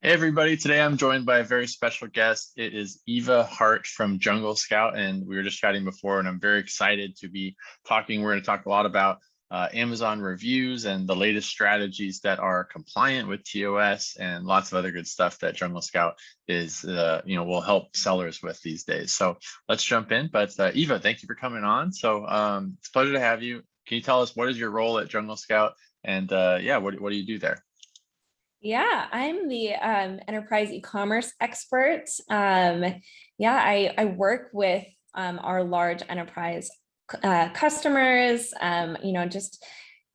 Hey everybody, today I'm joined by a very special guest. It is Eva Hart from Jungle Scout, and we were just chatting before, and I'm very excited to be talking. We're going to talk a lot about Amazon reviews and the latest strategies that are compliant with TOS and lots of other good stuff that Jungle Scout is, will help sellers with these days. So let's jump in. But Eva, thank you for coming on. So it's a pleasure to have you. Can you tell us what is your role at Jungle Scout, and what do you do there? Yeah, I'm the enterprise e-commerce expert. I work with our large enterprise customers, just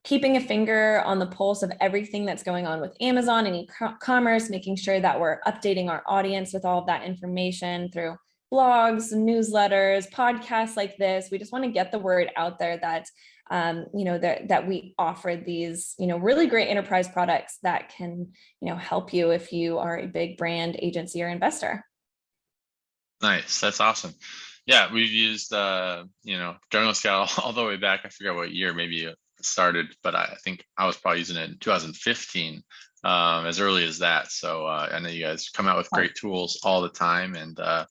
keeping a finger on the pulse of everything that's going on with Amazon and e-commerce, making sure that we're updating our audience with all of that information through blogs, newsletters, podcasts like this. We just want to get the word out there that that we offer these, really great enterprise products that can, help you if you are a big brand, agency, or investor. Nice. That's awesome. Yeah, we've used Jungle Scout all the way back. I forget what year maybe it started, but I think I was probably using it in 2015, as early as that. So I know you guys come out with great tools all the time. And so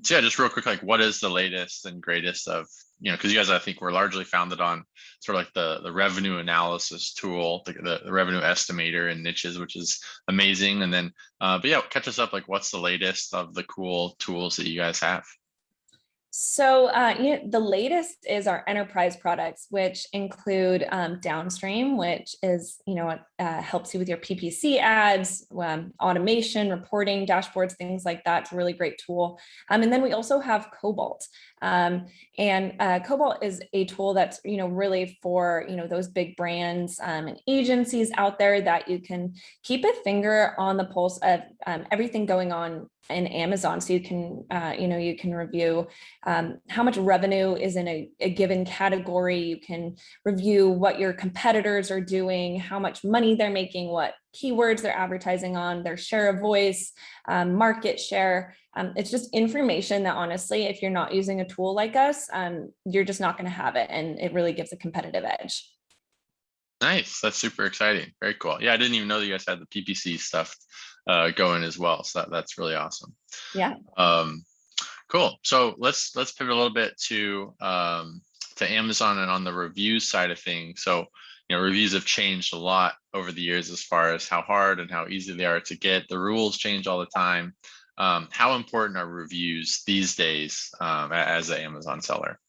yeah, just real quick, like what is the latest and greatest of, because you guys, I think, were largely founded on sort of like the revenue analysis tool, the revenue estimator and niches, which is amazing. And then, but yeah, catch us up, like what's the latest of the cool tools that you guys have? So the latest is our enterprise products, which include Downstream, which is, helps you with your PPC ads, automation, reporting, dashboards, things like that. It's a really great tool. And then we also have Cobalt. Cobalt is a tool that's, really for, those big brands and agencies out there that you can keep a finger on the pulse of everything going on in Amazon. So you can, you can review how much revenue is in a given category. You can review what your competitors are doing, how much money they're making, what keywords they're advertising on, their share of voice, market share. It's just information that honestly, if you're not using a tool like us, you're just not going to have it. And it really gives a competitive edge. Nice. That's super exciting. Very cool. Yeah, I didn't even know that you guys had the PPC stuff going as well. So that's really awesome. Yeah. Cool. So let's pivot a little bit to Amazon and on the reviews side of things. So reviews have changed a lot over the years as far as how hard and how easy they are to get. The rules change all the time. How important are reviews these days as an Amazon seller?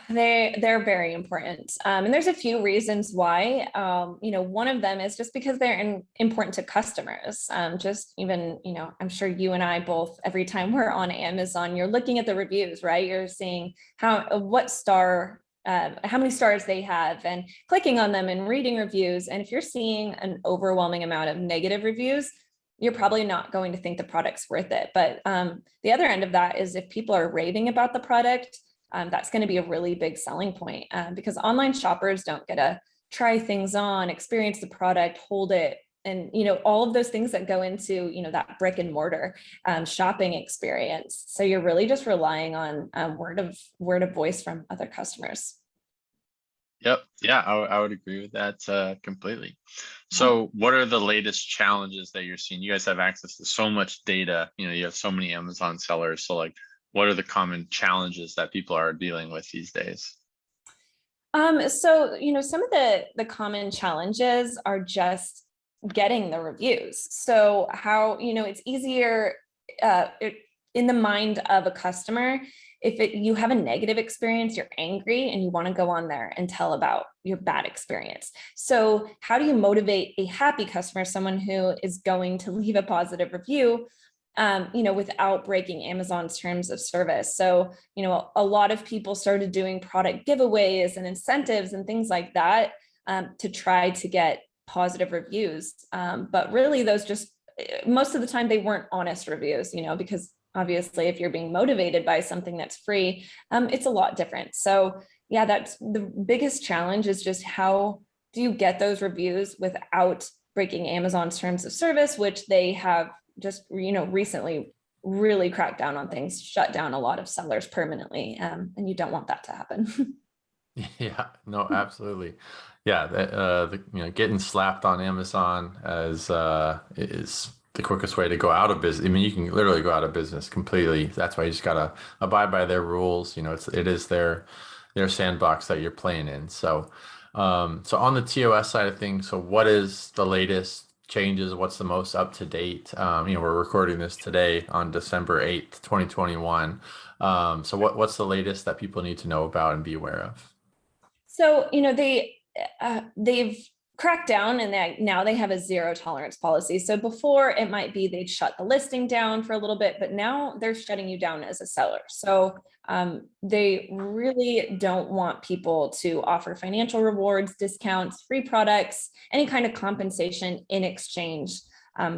They're very important. And there's a few reasons why. One of them is just because they're important to customers. Just even, I'm sure you and I both, every time we're on Amazon, you're looking at the reviews, right? You're seeing how many stars they have and clicking on them and reading reviews. And if you're seeing an overwhelming amount of negative reviews, you're probably not going to think the product's worth it. But the other end of that is if people are raving about the product, that's going to be a really big selling point because online shoppers don't get to try things on, experience the product, hold it, and all of those things that go into that brick and mortar shopping experience. So you're really just relying on word of voice from other customers. Yep. Yeah, I would agree with that completely. So what are the latest challenges that you're seeing? You guys have access to so much data, you have so many Amazon sellers. So like, what are the common challenges that people are dealing with these days? So, some of the common challenges are just getting the reviews. So how, it's easier in the mind of a customer. If you have a negative experience, you're angry and you want to go on there and tell about your bad experience. So how do you motivate a happy customer, someone who is going to leave a positive review, without breaking Amazon's terms of service? So, a lot of people started doing product giveaways and incentives and things like that to try to get positive reviews. But really those most of the time they weren't honest reviews, because obviously if you're being motivated by something that's free, it's a lot different. So yeah, that's the biggest challenge, is just how do you get those reviews without breaking Amazon's terms of service, which they have just, recently really cracked down on things, shut down a lot of sellers permanently. And you don't want that to happen. Yeah, no, absolutely. Yeah, getting slapped on Amazon as is the quickest way to go out of business. I mean, you can literally go out of business completely. That's why you just gotta abide by their rules. It is their sandbox that you're playing in. So on the TOS side of things, so what is the latest changes? What's the most up to date? We're recording this today on December 8th, 2021. So what's the latest that people need to know about and be aware of? So, they've cracked down, and now they have a zero tolerance policy. So before, it might be they'd shut the listing down for a little bit, but now they're shutting you down as a seller. So they really don't want people to offer financial rewards, discounts, free products, any kind of compensation in exchange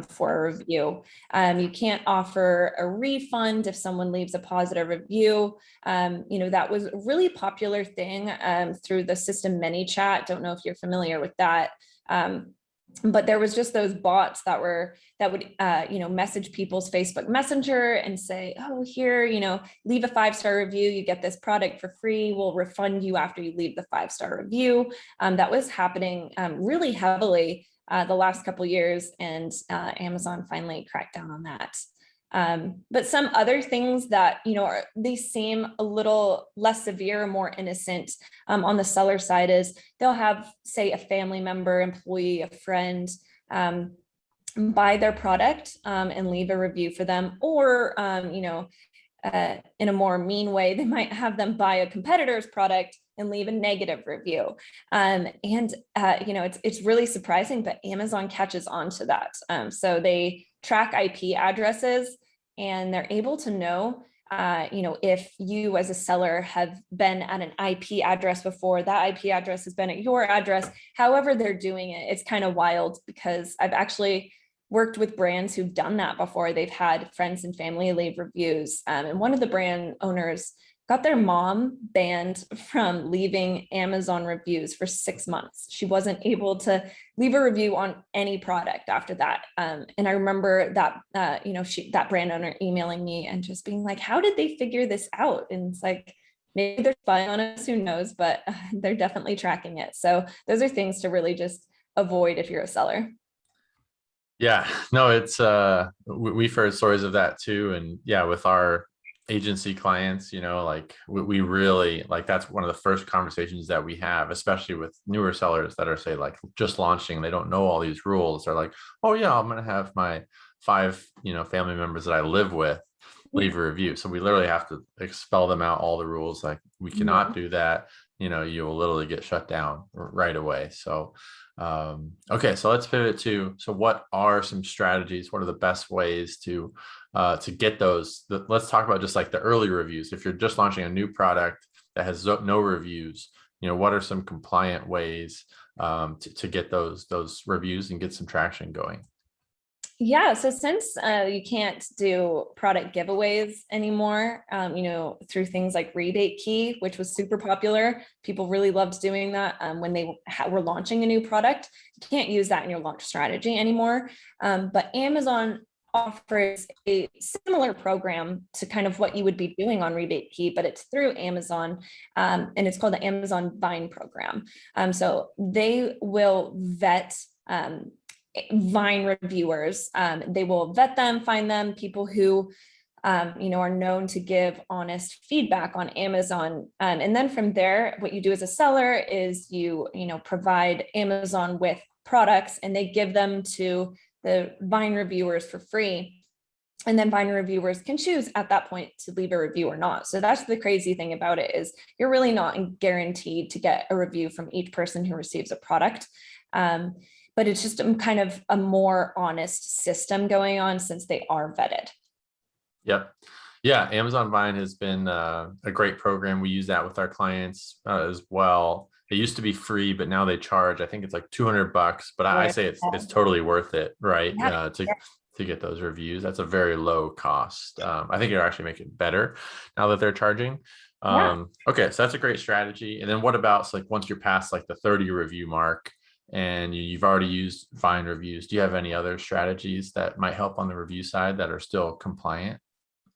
for a review. You can't offer a refund if someone leaves a positive review. That was a really popular thing through the system ManyChat. Don't know if you're familiar with that. But there was just those bots that would message people's Facebook Messenger and say, oh, here, leave a 5-star review, you get this product for free, we'll refund you after you leave the 5-star review. That was happening really heavily the last couple of years, and Amazon finally cracked down on that. But some other things that, they seem a little less severe, more innocent on the seller side is they'll have, say, a family member, employee, a friend buy their product and leave a review for them, or, in a more mean way, they might have them buy a competitor's product and leave a negative review. It's really surprising, but Amazon catches on to that. So they track IP addresses, and they're able to know, if you as a seller have been at an IP address before, that IP address has been at your address. However they're doing it, it's kind of wild, because I've actually worked with brands who've done that before. They've had friends and family leave reviews. And one of the brand owners got their mom banned from leaving Amazon reviews for 6 months. She wasn't able to leave a review on any product after that. And I remember that, that brand owner emailing me and just being like, how did they figure this out? And it's like, maybe they're spying on us, who knows, but they're definitely tracking it. So those are things to really just avoid if you're a seller. Yeah, no, it's we've heard stories of that too. And yeah, with our agency clients, like we really like, that's one of the first conversations that we have, especially with newer sellers that are, say, like just launching. They don't know all these rules. They're like, oh yeah, I'm gonna have my 5 family members that I live with leave a review. So we literally have to expel them out all the rules. Like, we cannot do that. You will literally get shut down right away. So okay, so let's pivot to, so what are some strategies? What are the best ways to get those? Let's talk about just like the early reviews. If you're just launching a new product that has no reviews, what are some compliant ways to get those reviews and get some traction going? Yeah, so since you can't do product giveaways anymore, through things like Rebate Key, which was super popular, people really loved doing that when they were launching a new product. You can't use that in your launch strategy anymore. But Amazon offers a similar program to kind of what you would be doing on Rebate Key, but it's through Amazon, and it's called the Amazon Vine program. So they will vet Vine reviewers. They will vet them, find them people who are known to give honest feedback on Amazon. And then from there, what you do as a seller is you provide Amazon with products, and they give them to the Vine reviewers for free. And then Vine reviewers can choose at that point to leave a review or not. So that's the crazy thing about it, is you're really not guaranteed to get a review from each person who receives a product. But it's just kind of a more honest system going on, since they are vetted. Yep. Yeah, Amazon Vine has been a great program. We use that with our clients as well. It used to be free, but now they charge. I think it's like $200, but I say it's totally worth it, right? Yeah. To get those reviews. That's a very low cost. I think it'll actually make it better now that they're charging. Okay, so that's a great strategy. And then what about, so like, once you're past like the 30 review mark and you've already used Vine reviews, do you have any other strategies that might help on the review side that are still compliant?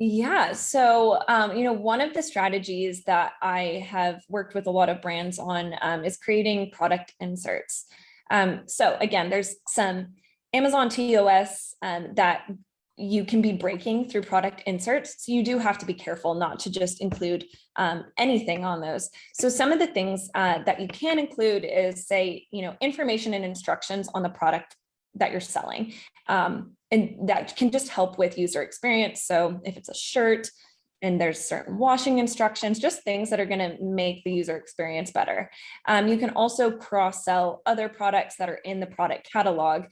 Yeah. So, one of the strategies that I have worked with a lot of brands on is creating product inserts. So again, there's some Amazon TOS that you can be breaking through product inserts. So you do have to be careful not to just include anything on those. So some of the things that you can include is, say, information and instructions on the product that you're selling. And that can just help with user experience. So if it's a shirt and there's certain washing instructions, just things that are going to make the user experience better. You can also cross-sell other products that are in the product catalog,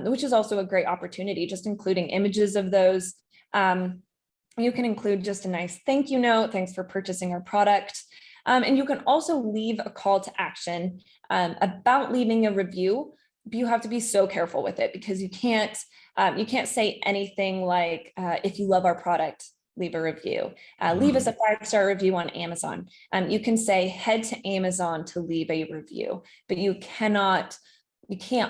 which is also a great opportunity, just including images of those. You can include just a nice thank you note, thanks for purchasing our product. And you can also leave a call to action about leaving a review. But you have to be so careful with it, because you can't say anything like, if you love our product, leave a review. Leave us a 5-star review on Amazon. You can say head to Amazon to leave a review, but you can't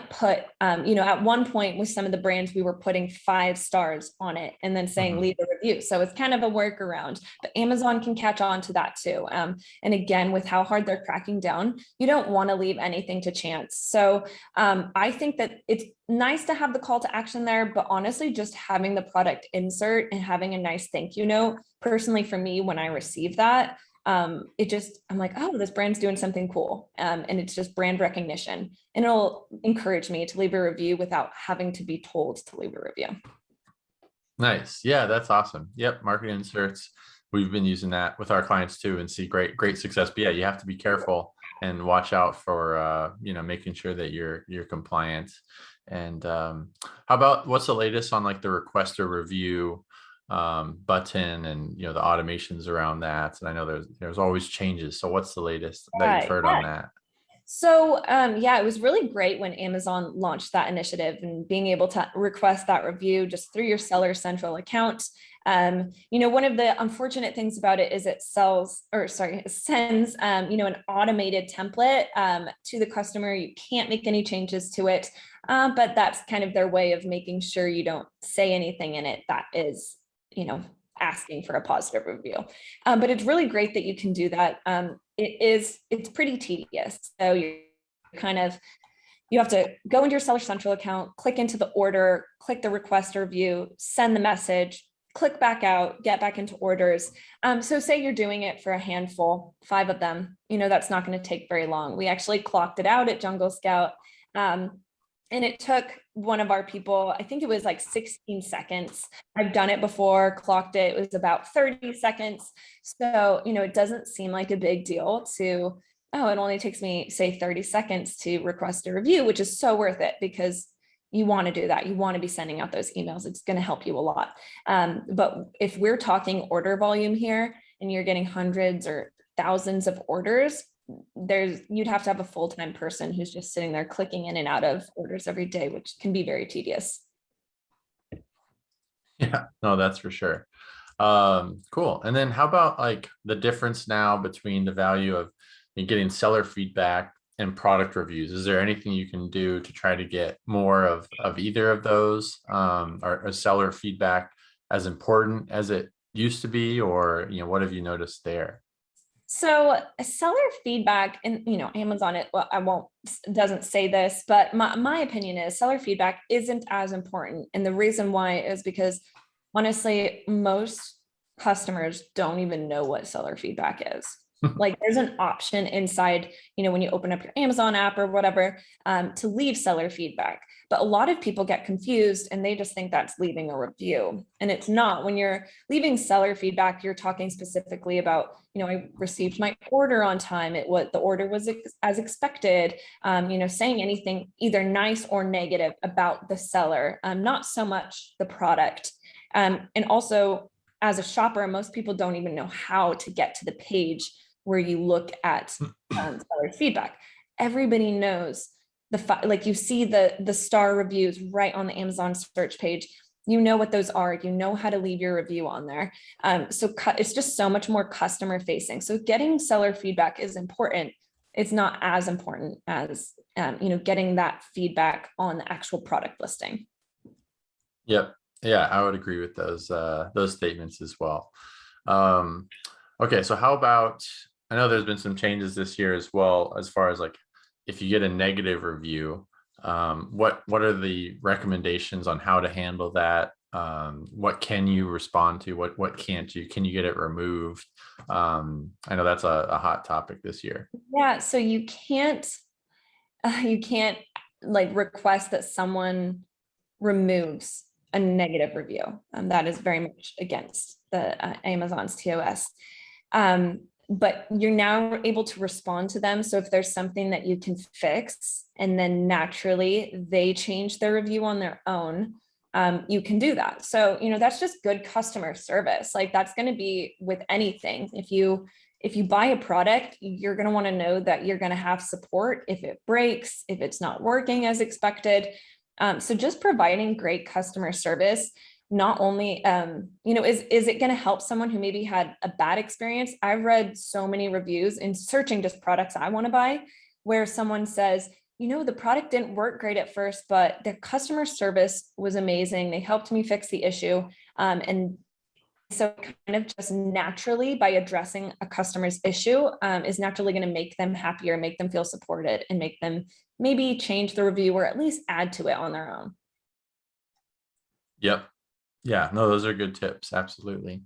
put, at one point with some of the brands, we were putting 5 stars on it and then saying leave a review. So it's kind of a workaround, but Amazon can catch on to that too. And again, with how hard they're cracking down, you don't want to leave anything to chance. So I think that it's nice to have the call to action there, but honestly, just having the product insert and having a nice thank you note, personally for me, when I receive that, I'm like, oh, this brand's doing something cool. And it's just brand recognition, and it'll encourage me to leave a review without having to be told to leave a review. Nice. Yeah, that's awesome. Yep. Marketing inserts. We've been using that with our clients too, and see great success. But yeah, you have to be careful and watch out for, making sure that you're compliant. And how about, what's the latest on like the request a review button and the automations around that? And I know there's always changes. So what's the latest that you've heard on that? So it was really great when Amazon launched that initiative, and being able to request that review just through your Seller Central account. One of the unfortunate things about it is it sends an automated template to the customer. You can't make any changes to it, but that's kind of their way of making sure you don't say anything in it that is asking for a positive review. But it's really great that you can do that. It's pretty tedious. So you have to go into your Seller Central account, click into the order, click the request a review, send the message, click back out, get back into orders. So say you're doing it for a handful, 5 of them, that's not going to take very long. We actually clocked it out at Jungle Scout. And it took one of our people, I think it was like 16 seconds. I've done it before, clocked it. It was about 30 seconds. So, it doesn't seem like a big deal it only takes me, say, 30 seconds to request a review, which is so worth it, because you want to do that. You want to be sending out those emails. It's going to help you a lot. But if we're talking order volume here and you're getting hundreds or thousands of orders, you'd have to have a full-time person who's just sitting there clicking in and out of orders every day, which can be very tedious. Yeah, no, that's for sure. Cool. And then how about like the difference now between the value of getting seller feedback and product reviews? Is there anything you can do to try to get more of either of those? Or seller feedback as important as it used to be, or what have you noticed there? So seller feedback, and Amazon, doesn't say this, but my opinion is seller feedback isn't as important. And the reason why is because honestly, most customers don't even know what seller feedback is. Like, there's an option inside, when you open up your Amazon app or whatever, to leave seller feedback. But a lot of people get confused and they just think that's leaving a review. And it's not. When you're leaving seller feedback, you're talking specifically about, I received my order on time. The order was as expected, saying anything either nice or negative about the seller, not so much the product. And also, as a shopper, most people don't even know how to get to the page where you look at seller feedback. Everybody knows you see the star reviews right on the Amazon search page. You know what those are. You know how to leave your review on there. So it's just so much more customer facing. So getting seller feedback is important. It's not as important as getting that feedback on the actual product listing. Yep. Yeah, I would agree with those statements as well. Okay, so how about, I know there's been some changes this year as well, as far as like if you get a negative review, what are the recommendations on how to handle that? What can you respond to? What can't you? Can you get it removed? I know that's a hot topic this year. Yeah, so you can't like request that someone removes a negative review. That is very much against the Amazon's TOS. But you're now able to respond to them. So if there's something that you can fix, and then naturally they change their review on their own, you can do that. So, that's just good customer service. Like that's going to be with anything. If you buy a product, you're going to want to know that you're going to have support if it breaks, if it's not working as expected. So just providing great customer service, not only, is it going to help someone who maybe had a bad experience? I've read so many reviews in searching just products I want to buy, where someone says, the product didn't work great at first, but their customer service was amazing. They helped me fix the issue. And so kind of just naturally by addressing a customer's issue is naturally going to make them happier, make them feel supported, and make them maybe change the review or at least add to it on their own. Yep. Yeah, no, those are good tips. Absolutely.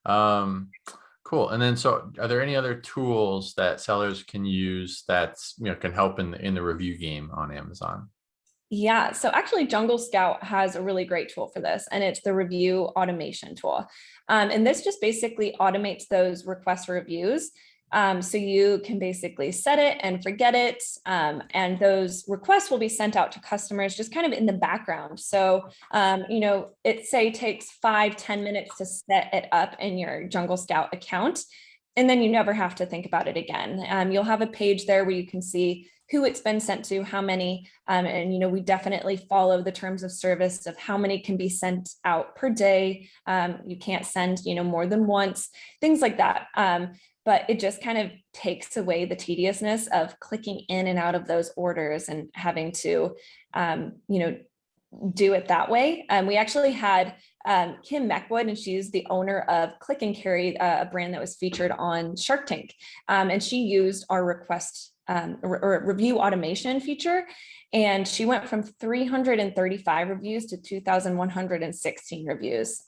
Cool. And then, so are there any other tools that sellers can use that's, can help in the review game on Amazon? Yeah, so actually Jungle Scout has a really great tool for this, and it's the review automation tool. And this just basically automates those requests for reviews. So you can basically set it and forget it. And those requests will be sent out to customers just kind of in the background. So, it say takes 5-10 minutes to set it up in your Jungle Scout account. And then you never have to think about it again. You'll have a page there where you can see who it's been sent to, how many, and we definitely follow the terms of service of how many can be sent out per day. You can't send, more than once, things like that. But it just kind of takes away the tediousness of clicking in and out of those orders and having to, do it that way. We actually had Kim Meckwood, and she's the owner of Click and Carry, a brand that was featured on Shark Tank. And she used our request or review automation feature. And she went from 335 reviews to 2,116 reviews.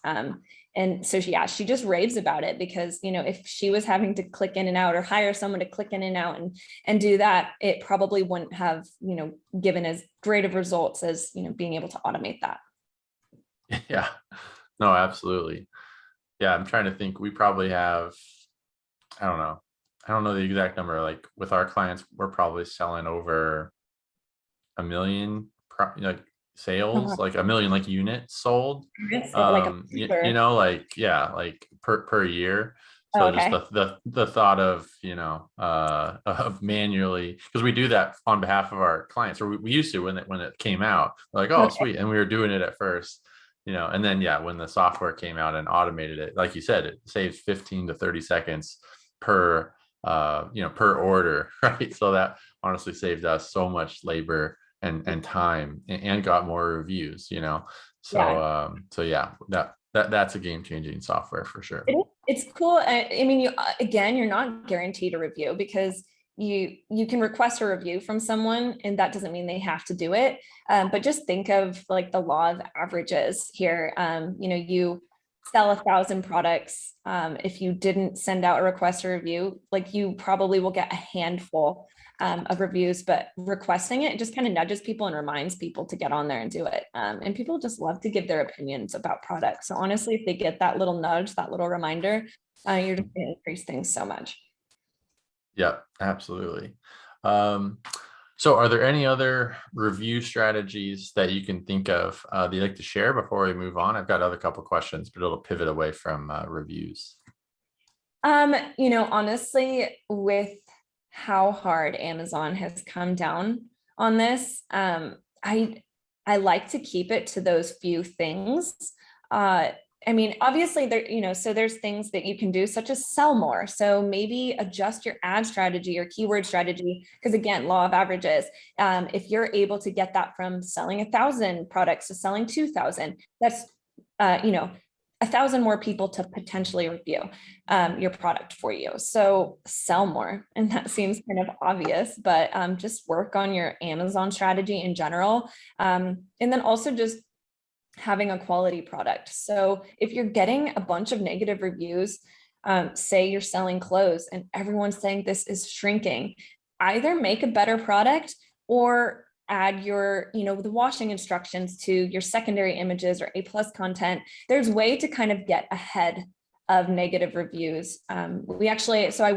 And so she just raves about it because, if she was having to click in and out or hire someone to click in and out and do that, it probably wouldn't have, given as great of results as, being able to automate that. Yeah, no, absolutely. Yeah, I'm trying to think. We probably have, I don't know the exact number. Like with our clients, we're probably selling over 1 million, sales, like 1 million like units sold. Like per year. So Okay. just the thought of, of manually, because we do that on behalf of our clients, or we used to when it came out, like, oh, Okay. sweet. And we were doing it at first, and then, when the software came out and automated it, like you said, it saves 15 to 30 seconds per, per order, right? So that honestly saved us so much labor and time, and got more reviews, so that's a game-changing software for sure. It's cool. I mean, you're not guaranteed a review because you can request a review from someone, and that doesn't mean they have to do it. But just think of like the law of averages here. You sell 1,000 products. If you didn't send out a request or review, like you probably will get a handful of reviews, but requesting it just kind of nudges people and reminds people to get on there and do it. And people just love to give their opinions about products. So honestly, if they get that little nudge, that little reminder, you're just going to increase things so much. Yeah, absolutely. So are there any other review strategies that you can think of that you'd like to share before we move on? I've got other couple questions, but it'll pivot away from reviews. Honestly, with how hard Amazon has come down on this, I like to keep it to those few things. Obviously so there's things that you can do, such as sell more. So maybe adjust your ad strategy or keyword strategy, because again, law of averages. If you're able to get that from selling 1,000 products to selling 2,000, that's 1,000 more people to potentially review your product for you. So sell more. And that seems kind of obvious, but just work on your Amazon strategy in general. And then also just having a quality product. So if you're getting a bunch of negative reviews, say you're selling clothes and everyone's saying this is shrinking, either make a better product or add your, the washing instructions to your secondary images or A+ content. There's a way to kind of get ahead of negative reviews. So I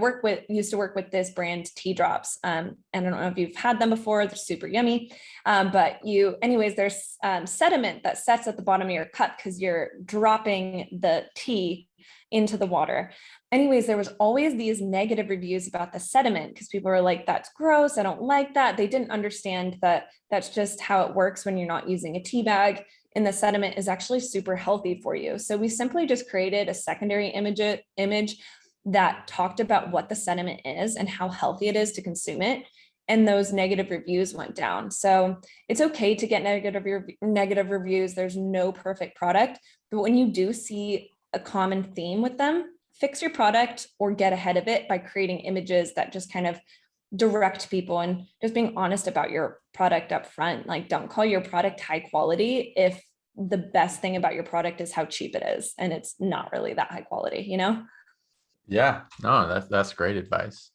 used to work with this brand Tea Drops. And I don't know if you've had them before, they're super yummy. There's sediment that sets at the bottom of your cup because you're dropping the tea into the water. Anyways, there was always these negative reviews about the sediment because people were like, that's gross, I don't like that. They didn't understand that that's just how it works when you're not using a tea bag, and the sediment is actually super healthy for you. So we simply just created a secondary image that talked about what the sediment is and how healthy it is to consume it. And those negative reviews went down. So it's okay to get negative reviews. There's no perfect product, but when you do see a common theme with them, fix your product or get ahead of it by creating images that just kind of direct people and just being honest about your product up front. Like, don't call your product high quality if the best thing about your product is how cheap it is and it's not really that high quality, Yeah, no, that's great advice.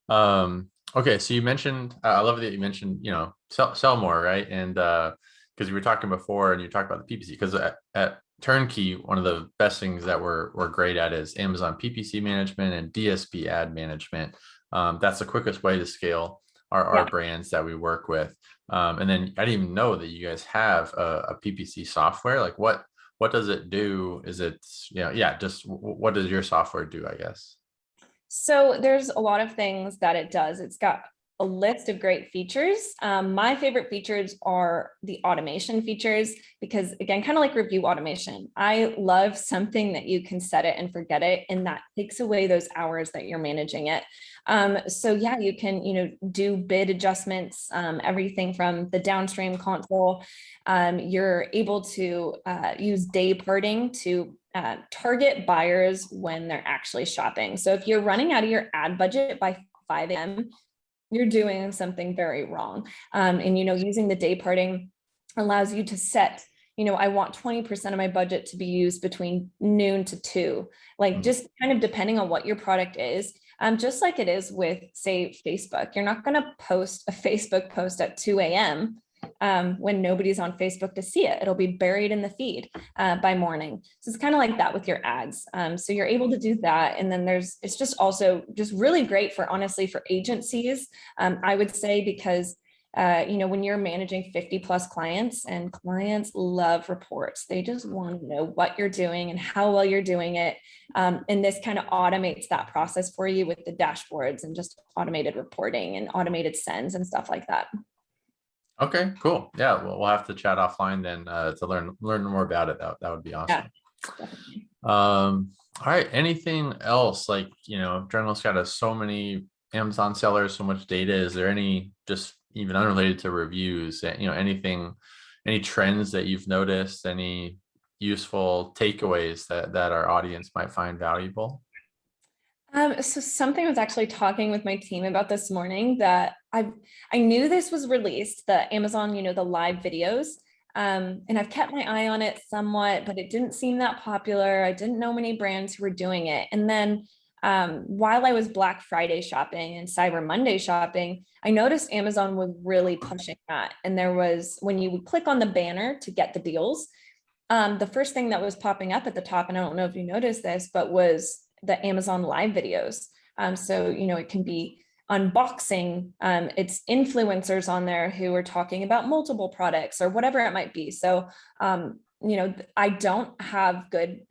Okay, so you mentioned, I love that you mentioned, sell more, right? And because you were talking before and you talked about the PPC, because at TurnKey, one of the best things that we're great at is Amazon PPC management and DSP ad management. That's the quickest way to scale our brands that we work with. And then I didn't even know that you guys have a PPC software. Like what does it do? Is it, just what does your software do, I guess? So there's a lot of things that it does. It's got a list of great features. My favorite features are the automation features because, again, kind of like review automation, I love something that you can set it and forget it, and that takes away those hours that you're managing it. You can, do bid adjustments, everything from the downstream console. You're able to use day parting to target buyers when they're actually shopping. So if you're running out of your ad budget by 5 a.m., you're doing something very wrong. Using the day parting allows you to set, I want 20% of my budget to be used between noon to 2, like just kind of depending on what your product is. Just like it is with, say, Facebook, you're not going to post a Facebook post at 2 a.m. When nobody's on Facebook to see it. It'll be buried in the feed by morning. So it's kind of like that with your ads. So you're able to do that. And then it's just also just really great for, honestly, for agencies, I would say, because when you're managing 50+ clients, and clients love reports, they just want to know what you're doing and how well you're doing it. And this kind of automates that process for you with the dashboards and just automated reporting and automated sends and stuff like that. Okay, cool. Yeah, well, we'll have to chat offline then to learn more about it. That would be awesome. Yeah. All right. Anything else? Like, Journal Scout has so many Amazon sellers, so much data. Is there any, just even unrelated to reviews, any trends that you've noticed, any useful takeaways that our audience might find valuable? So something I was actually talking with my team about this morning that I knew this was released, the Amazon, the live videos. And I've kept my eye on it somewhat, but it didn't seem that popular. I didn't know many brands who were doing it. And then while I was Black Friday shopping and Cyber Monday shopping, I noticed Amazon was really pushing that. And there was, when you would click on the banner to get the deals, the first thing that was popping up at the top, and I don't know if you noticed this, but was the Amazon live videos. It can be unboxing, it's influencers on there who are talking about multiple products or whatever it might be. So, I don't have good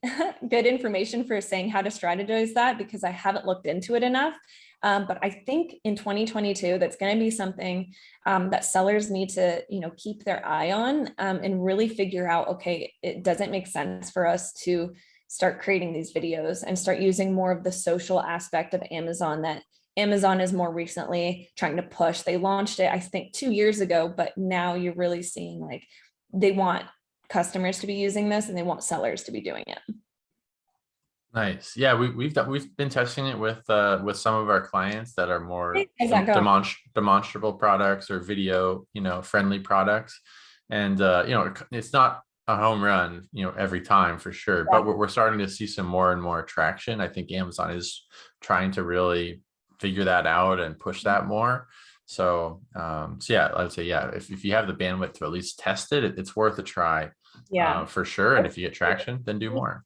information for saying how to strategize that because I haven't looked into it enough. But I think in 2022, that's going to be something that sellers need to, keep their eye on and really figure out, okay, it doesn't make sense for us to start creating these videos and start using more of the social aspect of Amazon that Amazon is more recently trying to push. They launched it, I think, 2 years ago, but now you're really seeing like they want customers to be using this and they want sellers to be doing it. Nice. Yeah, we've been testing it with some of our clients that are more How's that go? demonstrable products or video, friendly products. And it's not a home run, every time for sure, but Yeah. we're starting to see some more and more traction. I think Amazon is trying to really figure that out and push that more. So yeah, I would say, yeah, if you have the bandwidth to at least test it, it's worth a try, Yeah. for sure. And if you get traction, then do more.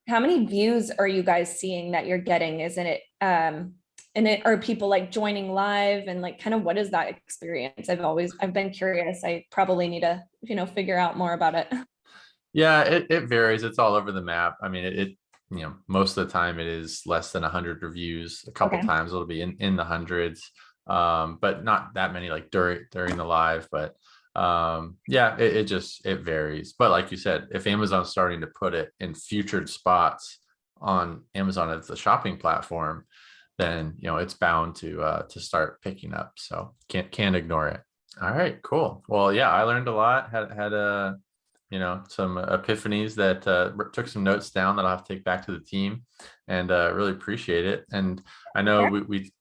How many views are you guys seeing that you're getting? Isn't it are people like joining live, and like kind of what is that experience? I've been curious. I probably need to, figure out more about it. Yeah, it varies. It's all over the map. I mean, most of the time it is less than 100 reviews. A couple Okay. times it'll be in the hundreds, but not that many like during the live. But yeah, it varies. But like you said, if Amazon's starting to put it in featured spots on Amazon as the shopping platform, then it's bound to start picking up. So can't ignore it. All right, cool. Well, yeah, I learned a lot. Had a some epiphanies that took some notes down that I'll have to take back to the team, and really appreciate it. And I know we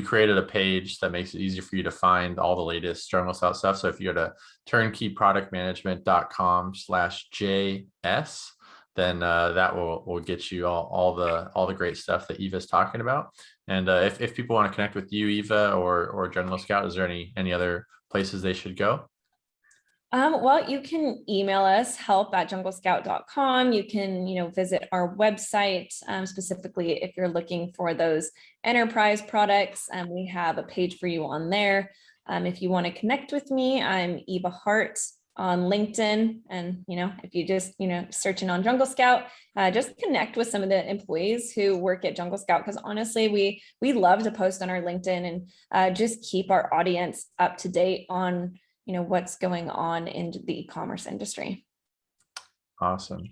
created a page that makes it easy for you to find all the latest Jungle Scout stuff. So if you go to turnkeyproductmanagement.com/JS, then that will get you all the great stuff that Eva's talking about. And if people want to connect with you, Eva, or Jungle Scout, is there any other places they should go? Well, you can email us, help@junglescout.com. You can, visit our website, specifically if you're looking for those enterprise products. We have a page for you on there. If you want to connect with me, I'm Eva Hart on LinkedIn. And, if you just, searching on Jungle Scout, just connect with some of the employees who work at Jungle Scout. Because honestly, we love to post on our LinkedIn and just keep our audience up to date on what's going on in the e-commerce industry. Awesome.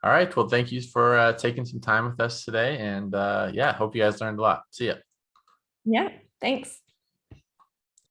All right. Well, thank you for taking some time with us today. And yeah, hope you guys learned a lot. See ya. Yeah, thanks.